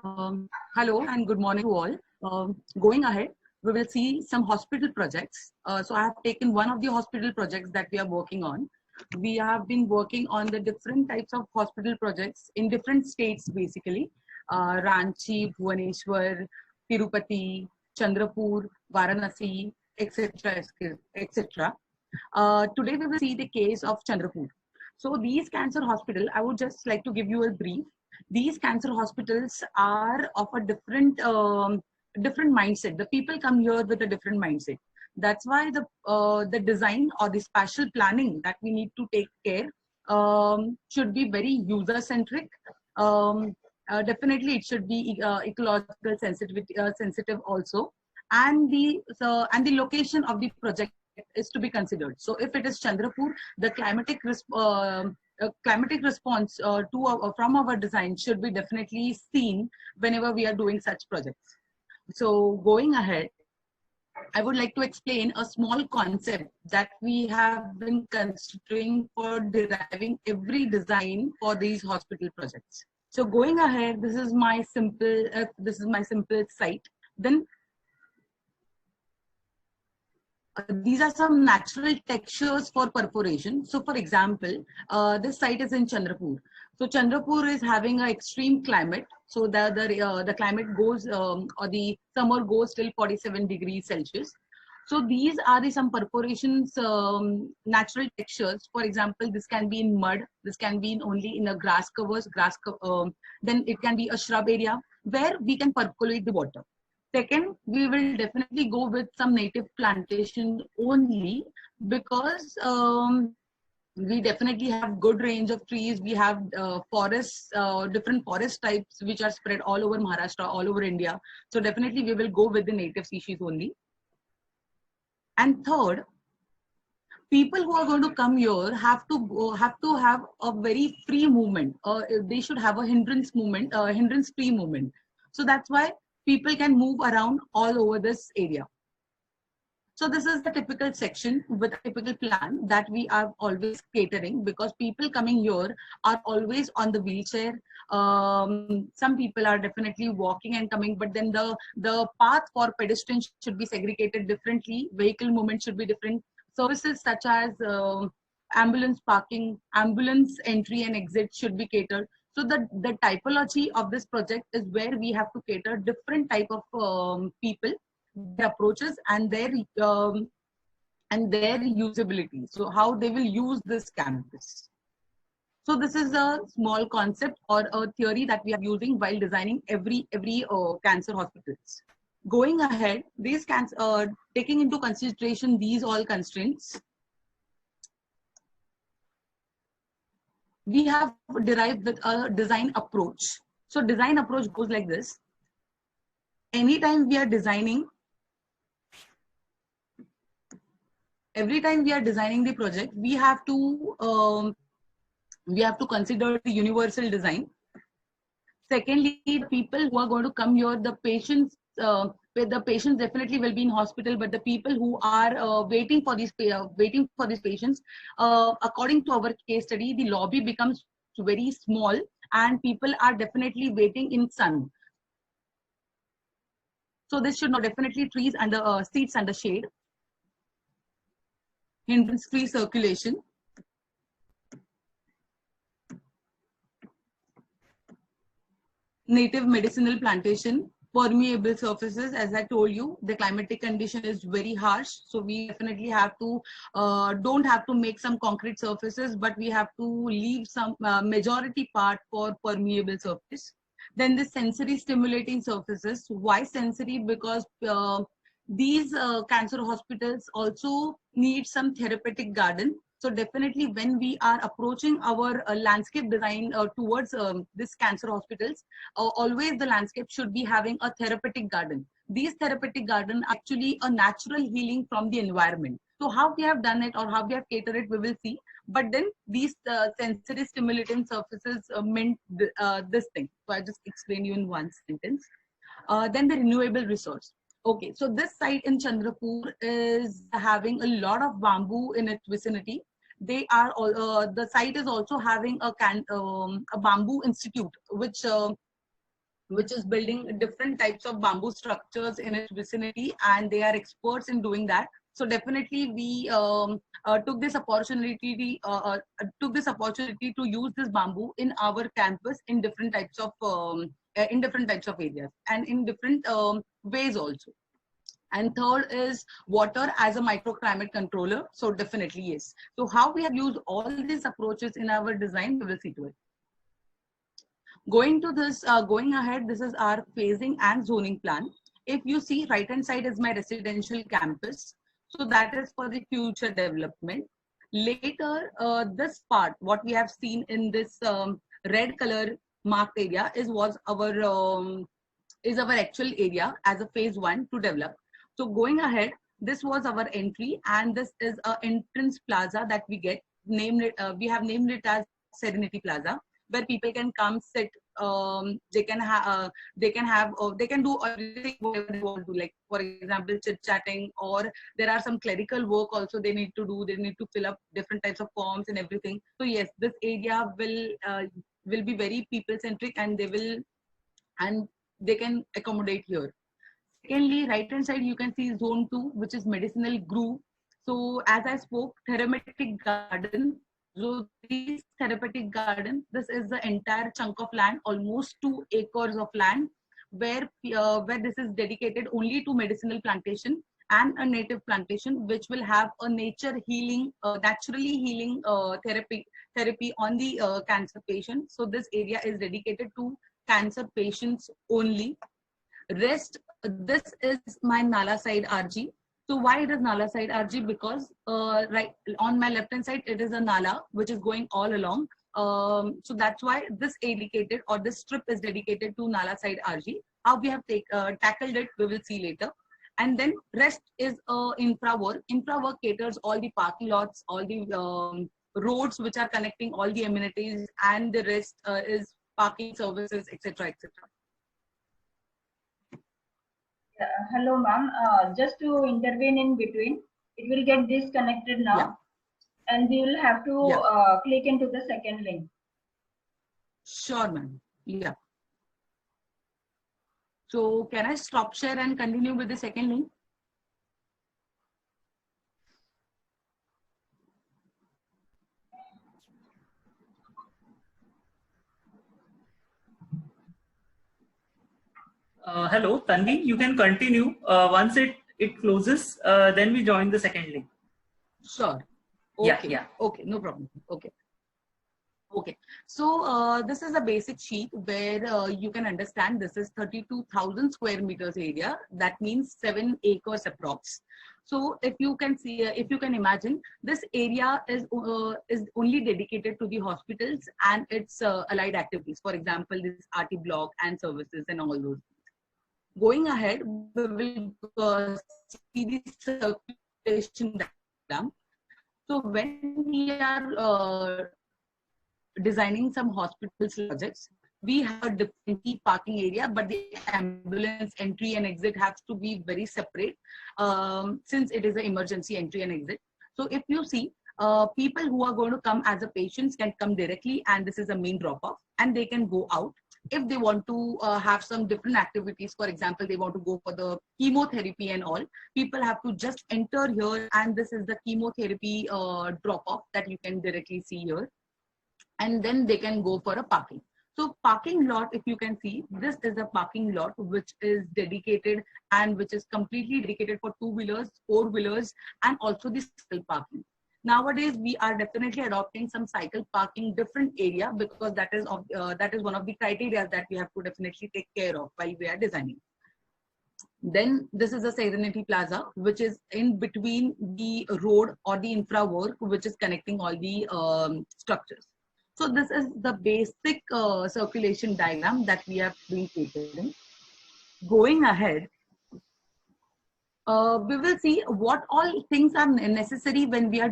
Hello and good morning to all. Going ahead, we will see some hospital projects. So I have taken one of the hospital projects that we are working on. We have been working on the different types of hospital projects in different states, basically. Ranchi, Bhubaneswar, Tirupati, Chandrapur, Varanasi, etc. etc. Today we will see the case of Chandrapur. So these cancer hospital, I would just like to give you a brief. These cancer hospitals are of a different mindset. The people come here with a different mindset. That's why the design or the spatial planning that we need to take care should be very user centric. Um, Definitely, it should be ecological sensitive also, and the location of the project is to be considered. So if it is Chandrapur, the climatic response from our design should be definitely seen whenever we are doing such projects. So going ahead, I would like to explain a small concept that we have been considering for deriving every design for these hospital projects. So going ahead, this is my simple site. Then these are some natural textures for perforation. So for example, this site is in Chandrapur. So Chandrapur is having an extreme climate. So the climate goes, or the summer goes till 47 degrees Celsius. So these are the some perforations, natural textures. For example, this can be in mud. This can be in only in a then it can be a shrub area where we can percolate the water. Second, we will definitely go with some native plantation only because we definitely have good range of trees. We have forests, different forest types which are spread all over Maharashtra, all over India. So definitely we will go with the native species only. And third, people who are going to come here have to have a very free movement. They should have a hindrance free movement. So that's why people can move around all over this area. So this is the typical section with a typical plan that we are always catering, because people coming here are always on the wheelchair. Some people are definitely walking and coming, but then the path for pedestrians should be segregated differently. Vehicle movement should be different. Services such as ambulance parking, ambulance entry and exit should be catered. So the typology of this project is where we have to cater different type of people, their approaches and their usability. So how they will use this campus. So this is a small concept or a theory that we are using while designing every cancer hospitals. Going ahead, taking into consideration these all constraints, we have derived with a design approach. So design approach goes like this. Anytime we are designing, every time we are designing the project, we have to consider the universal design. Secondly, the people who are going to come here, the patients definitely will be in hospital, but the people who are waiting for these patients, according to our case study, the lobby becomes very small and people are definitely waiting in sun. So this should not definitely trees under seats under shade, hindrance-free circulation. Native medicinal plantation, permeable surfaces. As I told you, the climatic condition is very harsh, so we definitely have to don't have to make some concrete surfaces, but we have to leave some majority part for permeable surface. Then the sensory stimulating surfaces. Why sensory? Because these cancer hospitals also need some therapeutic garden. So definitely when we are approaching our landscape design towards this cancer hospitals, always the landscape should be having a therapeutic garden. These therapeutic garden are actually a natural healing from the environment. So how we have done it or how we have catered it, we will see. But then these sensory stimulating surfaces meant this thing. So I just explain you in one sentence. Then the renewable resource. Okay, so this site in Chandrapur is having a lot of bamboo in its vicinity. They are all, the site is also having a bamboo institute, which which is building different types of bamboo structures in its vicinity, and they are experts in doing that. So definitely we took this opportunity to use this bamboo in our campus in different types of areas and in different ways also. And third is water as a microclimate controller. So definitely yes. So how we have used all these approaches in our design, we will see to it. Going ahead, this is our phasing and zoning plan. If you see, right hand side is my residential campus. So that is for the future development. Later, this part, what we have seen in this red color marked area was our actual area as a phase 1 to develop. So going ahead, this was our entry, and this is an entrance plaza that we get. We have named it as Serenity Plaza, where people can come sit. They can do everything whatever they want to do. Like for example, chit chatting, or there are some clerical work also they need to do. They need to fill up different types of forms and everything. So yes, this area will be very people centric, and they can accommodate here. Secondly, right hand side you can see zone 2, which is medicinal groove. So as I spoke, therapeutic garden. So this therapeutic garden, this is the entire chunk of land, almost 2 acres of land, where this is dedicated only to medicinal plantation and a native plantation, which will have a nature healing, naturally healing therapy on the cancer patient. So this area is dedicated to cancer patients only. Rest, this is my Nala side RG. So why it is Nala side RG? Because right on my left hand side, it is a Nala which is going all along. So that's why this dedicated, or this strip is dedicated to Nala side RG. How we have tackled it, we will see later. And then rest is infra work. Infra work caters all the parking lots, all the roads which are connecting all the amenities, and the rest is parking services, etc., etc. Hello, ma'am. Just to intervene in between, it will get disconnected now, yeah. And we will have to click into the second link. Sure, ma'am. Yeah. So can I stop share and continue with the second link? Hello, Tanvi, you can continue. Once it closes, then we join the second link. Sure. Okay. Yeah. Okay, no problem. Okay. So this is a basic sheet where you can understand this is 32,000 square meters area. That means 7 acres approx. So if you can see, if you can imagine, this area is only dedicated to the hospitals and its allied activities. For example, this RT block and services and all those. Going ahead, we will see the circulation diagram. So when we are designing some hospitals projects, we have a different parking area, but the ambulance entry and exit has to be very separate since it is an emergency entry and exit. So if you see, people who are going to come as a patients can come directly, and this is a main drop-off, and they can go out. If they want to have some different activities, for example, they want to go for the chemotherapy and all, people have to just enter here, and this is the chemotherapy drop-off that you can directly see here. And then they can go for a parking. So parking lot, if you can see, this is a parking lot which is dedicated and which is completely dedicated for 2-wheelers, 4-wheelers, and also the cycle parking. Nowadays, we are definitely adopting some cycle parking different area, because that is one of the criteria that we have to definitely take care of while we are designing. Then this is a Serenity Plaza, which is in between the road or the infra work, which is connecting all the structures. So this is the basic circulation diagram that we have been taking. Going ahead, we will see what all things are necessary when we are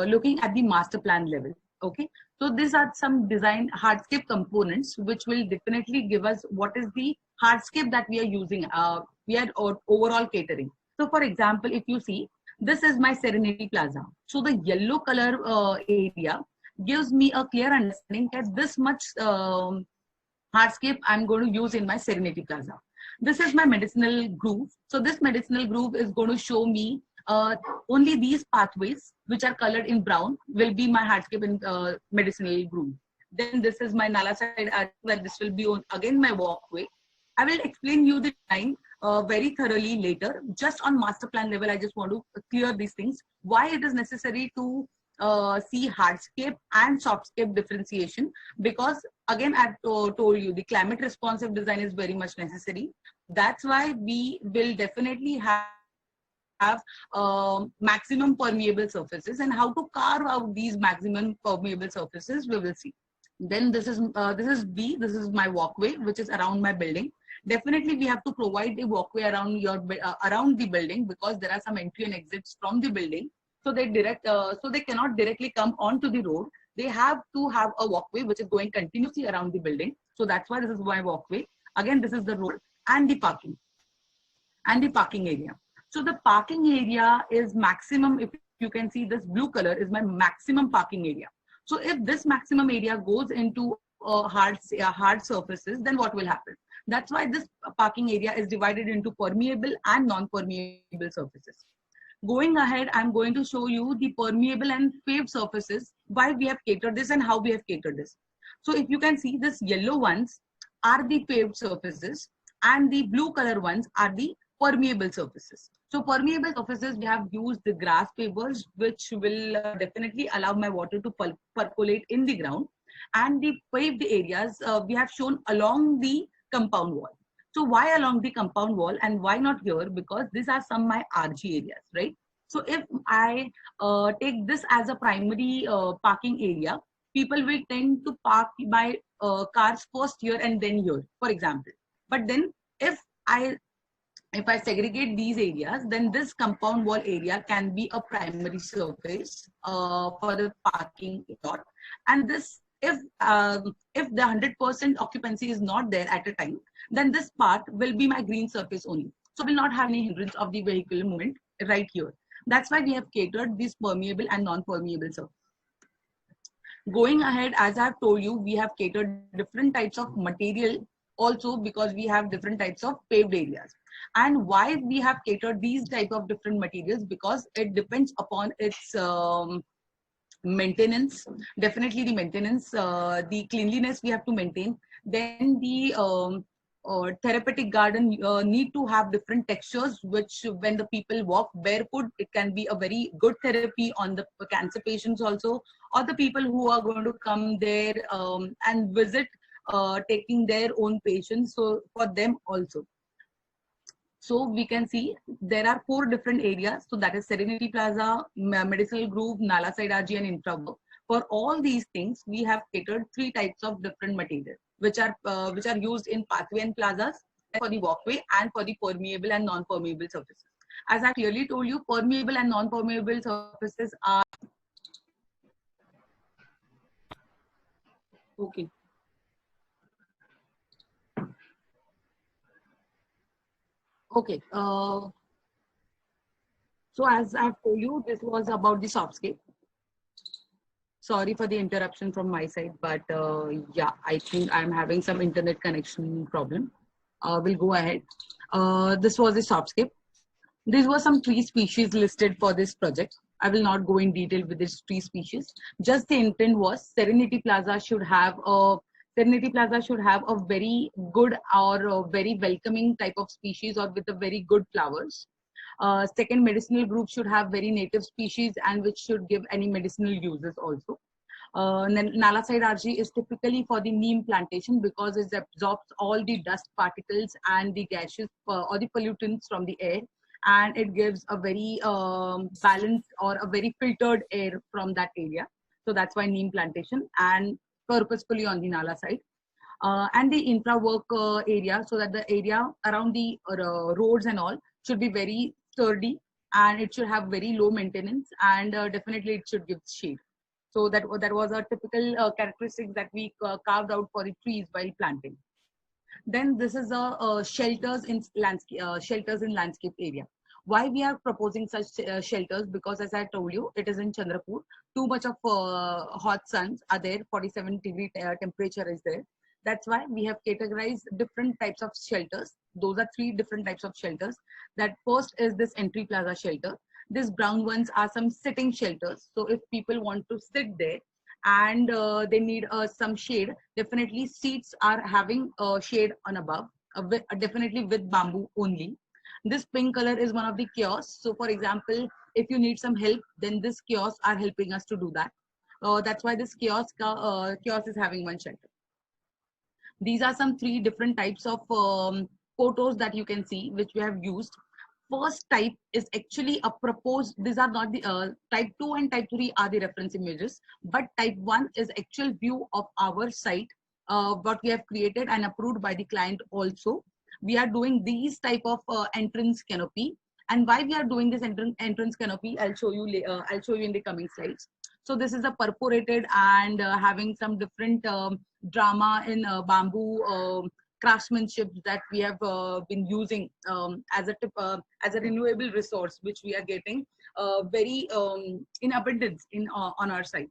looking at the master plan level. Okay, so these are some design hardscape components which will definitely give us what is the hardscape that we are using. We are overall catering. So for example, if you see, this is my Serenity Plaza. So the yellow color area gives me a clear understanding that this much hardscape I'm going to use in my Serenity Plaza. This is my medicinal groove. So this medicinal groove is going to show me only these pathways which are colored in brown will be my hardscape in medicinal groove. Then this is my Nala side arch, where this will be again my walkway. I will explain you the design very thoroughly later. Just on master plan level, I just want to clear these things. Why it is necessary to see hardscape and softscape differentiation, because again I've told you the climate responsive design is very much necessary. That's why we will definitely have maximum permeable surfaces, and how to carve out these maximum permeable surfaces we will see. Then this is B. This is my walkway, which is around my building. Definitely, we have to provide a walkway around around the building, because there are some entry and exits from the building. So they cannot directly come onto the road. They have to have a walkway which is going continuously around the building. So that's why this is my walkway. Again, this is the road and the parking area. So the parking area is maximum. If you can see, this blue color is my maximum parking area. So if this maximum area goes into hard surfaces, then what will happen? That's why this parking area is divided into permeable and non-permeable surfaces. Going ahead, I'm going to show you the permeable and paved surfaces, why we have catered this and how we have catered this. So if you can see, this yellow ones are the paved surfaces and the blue color ones are the permeable surfaces. So permeable surfaces, we have used the grass pavers, which will definitely allow my water to percolate in the ground. And the paved areas, we have shown along the compound wall. So why along the compound wall and why not here? Because these are some my RG areas, right? So if I take this as a primary parking area, people will tend to park my cars first here and then here, for example. But then if I segregate these areas, then this compound wall area can be a primary surface for the parking lot. And this, if the 100% occupancy is not there at a time, then this part will be my green surface only. So will not have any hindrance of the vehicle movement right here. That's why we have catered these permeable and non-permeable surface. Going ahead, as I've told you, we have catered different types of material also, because we have different types of paved areas. And why we have catered these type of different materials? Because it depends upon its maintenance. Definitely the maintenance, the cleanliness we have to maintain. Then the therapeutic garden need to have different textures, which when the people walk barefoot, it can be a very good therapy on the cancer patients also, or the people who are going to come there and visit, taking their own patients, so for them also. So we can see there are 4 different areas. So that is Serenity Plaza, Medicinal Groove, Nala Side RG, and Infra Work. For all these things, we have catered 3 types of different materials, which are used in pathway and plazas, for the walkway, and for the permeable and non-permeable surfaces. As I clearly told you, permeable and non-permeable surfaces are okay. Okay. So as I've told you, this was about the softscape. Sorry for the interruption from my side, but yeah, I think I'm having some internet connection problem. We'll go ahead. This was the softscape. These were some tree species listed for this project. I will not go in detail with these tree species. Just the intent was Serenity Plaza should have a very good or a very welcoming type of species, or with a very good flowers. Second, medicinal group should have very native species and which should give any medicinal uses also. Nala Side RG is typically for the neem plantation, because it absorbs all the dust particles and the gases or the pollutants from the air, and it gives a very balanced or a very filtered air from that area. So that's why neem plantation, and purposefully on the Nala side. And the infra work area, so that the area around the roads and all should be very sturdy, and it should have very low maintenance, and definitely it should give shade. So that was a typical characteristic that we carved out for the trees while planting. Then this is a shelters in landscape area. Why we are proposing such shelters? Because as I told you, it is in Chandrapur. Too much of hot suns are there. 47-degree temperature is there. That's why we have categorized different types of shelters. Those are 3 different types of shelters. That first is this entry plaza shelter. These brown ones are some sitting shelters. So if people want to sit there and they need some shade, definitely seats are having shade on above, definitely with bamboo only. This pink color is one of the kiosks. So for example, if you need some help, then this kiosks are helping us to do that. That's why this kiosk is having one shelter. These are some 3 different types of photos that you can see, which we have used. First type is actually a proposed, these are not the, type 2 and type 3 are the reference images, but type 1 is actual view of our site, what we have created and approved by the client also. We are doing these type of entrance canopy. And why we are doing this entrance canopy, I'll show you in the coming slides. So this is a perforated and having some different drama in bamboo craftsmanship that we have been using as a renewable resource, which we are getting very in abundance on our site.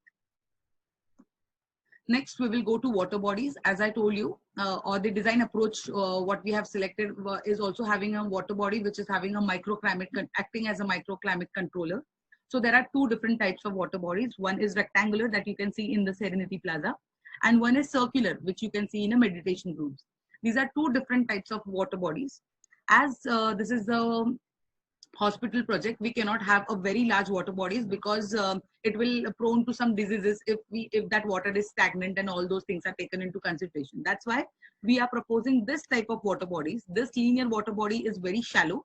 Next, we will go to water bodies. As I told you, or the design approach, what we have selected is also having a water body, which is having a microclimate, acting as a microclimate controller. So there are 2 different types of water bodies. One is rectangular that you can see in the Serenity Plaza, and one is circular, which you can see in a meditation rooms. These are 2 different types of water bodies. As this is a hospital project, we cannot have a very large water bodies because it will prone to some diseases if that water is stagnant and all those things are taken into consideration. That's why we are proposing this type of water bodies. This linear water body is very shallow,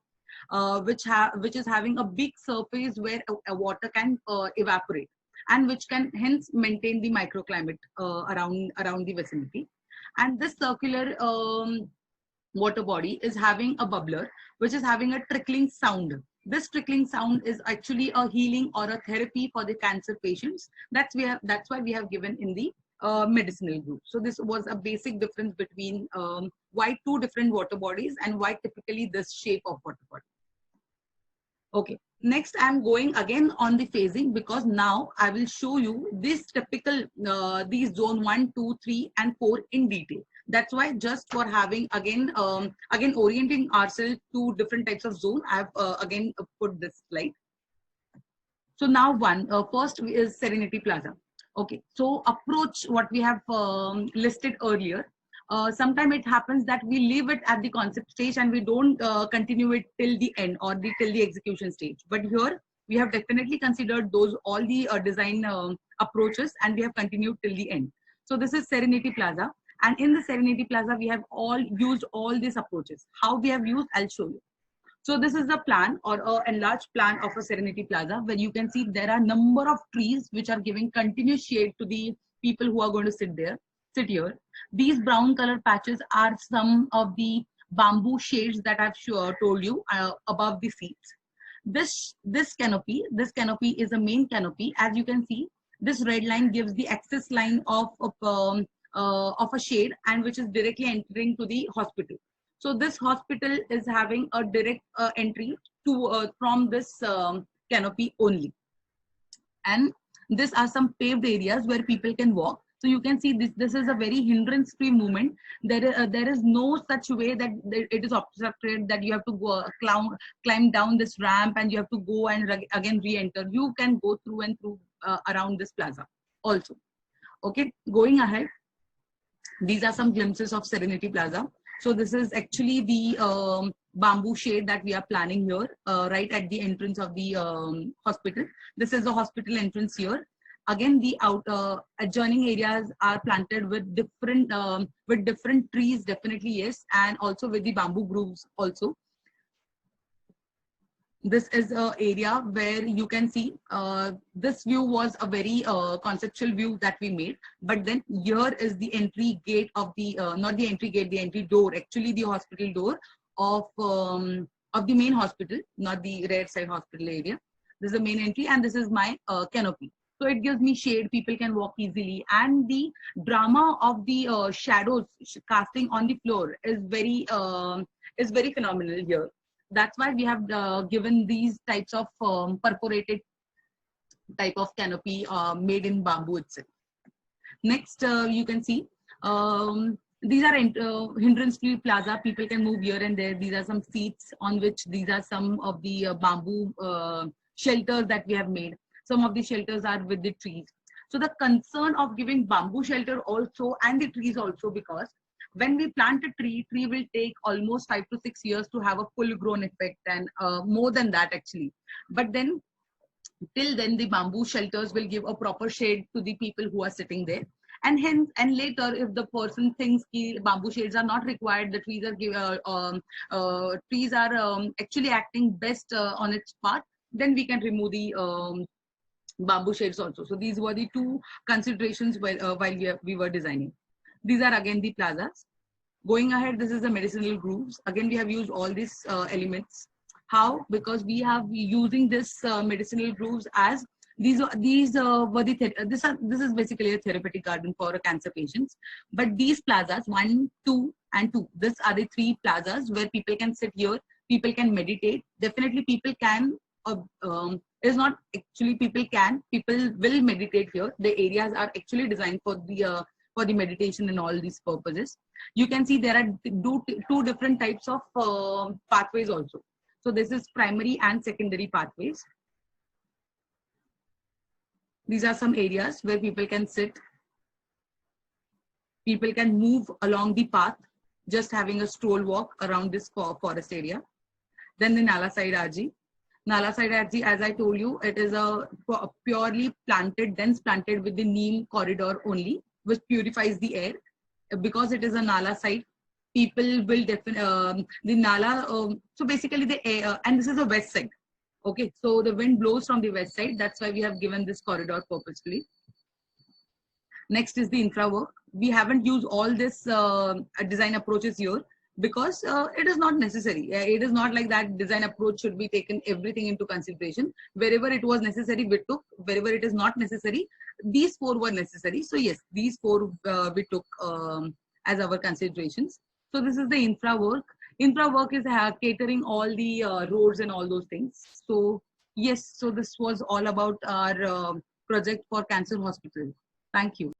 which is having a big surface where a water can evaporate, and which can hence maintain the microclimate around the vicinity. And this circular water body is having a bubbler, which is having a trickling sound. This trickling sound is actually a healing or a therapy for the cancer patients. That's why we have given in the medicinal group. So this was a basic difference between why 2 different water bodies and why typically this shape of water body. Okay, next I'm going again on the phasing, because now I will show you this typical these zone 1, 2, 3 and 4 in detail. That's why, just for having again orienting ourselves to different types of zone, I have again put this slide. So now first is Serenity Plaza. Okay, so approach what we have listed earlier. Sometimes it happens that we leave it at the concept stage and we don't continue it till the end or till the execution stage. But here we have definitely considered all the design approaches, and we have continued till the end. So this is Serenity Plaza, and in the Serenity Plaza we have used all these approaches. How we have used, I'll show you. So this is the plan, or an enlarged plan of a Serenity Plaza, where you can see there are number of trees which are giving continuous shade to the people who are going to sit here. These brown color patches are some of the bamboo shades that I've told you above the seats. This canopy is a main canopy. As you can see, this red line gives the access line of a shade, and which is directly entering to the hospital. So this hospital is having a direct entry to from this canopy only. And these are some paved areas where people can walk. So you can see this is a very hindrance-free movement. There is no such way that it is obstructed, that you have to go climb down this ramp and you have to go and again re-enter. You can go through and through around this plaza also. Okay, going ahead, these are some glimpses of Serenity Plaza. So this is actually the bamboo shade that we are planning here, right at the entrance of the hospital. This is the hospital entrance here. Again, the adjoining areas are planted with different trees, definitely, yes, and also with the bamboo grooves also. This is an area where you can see this view was a very conceptual view that we made, but then here is the entry gate of the not the entry gate, the entry door, actually the hospital door of the main hospital, not the rear side hospital area. This is the main entry, and this is my canopy. So it gives me shade, people can walk easily, and the drama of the shadows casting on the floor is very phenomenal here. That's why we have given these types of perforated type of canopy made in bamboo itself. Next, you can see These are hindrance-free plaza. People can move here and there. These are some seats on which these are some of the bamboo shelters that we have made. Some of the shelters are with the trees. So the concern of giving bamboo shelter also and the trees also, because when we plant a tree will take almost 5 to 6 years to have a full grown effect, and more than that actually. But then till then the bamboo shelters will give a proper shade to the people who are sitting there. And hence, and later, if the person thinks bamboo shades are not required, the trees are actually acting best on its part, then we can remove the bamboo shades also. So these were the two considerations while we were designing. These are again the plazas. Going ahead, this is the medicinal grooves. Again, we have used all these elements. How? Because we have using this medicinal grooves as these were the this is basically a therapeutic garden for cancer patients. But these plazas 1, 2, and 2, these are the 3 plazas where people can sit here. People can meditate. Definitely, people can. It's not actually people will meditate here. The areas are actually designed for the meditation and all these purposes. You can see there are two different types of pathways also. So this is primary and secondary pathways. These are some areas where people can sit. People can move along the path, just having a stroll walk around this forest area. Then the Nala Side RG. Nala Side RG, as I told you, it is a purely planted, dense planted with the neem corridor only, which purifies the air. Because it is a Nala site, people will definitely, the Nala, so basically the air, and this is a west side. Okay, so the wind blows from the west side. That's why we have given this corridor purposefully. Next is the infra work. We haven't used all this design approaches here because it is not necessary. It is not like that design approach should be taken everything into consideration. Wherever it was necessary, we took. Wherever it is not necessary, these 4 were necessary. So yes, these 4 we took as our considerations. So this is the infra work. Infra work is catering all the roads and all those things. So yes, so this was all about our project for Cancer Hospital. Thank you.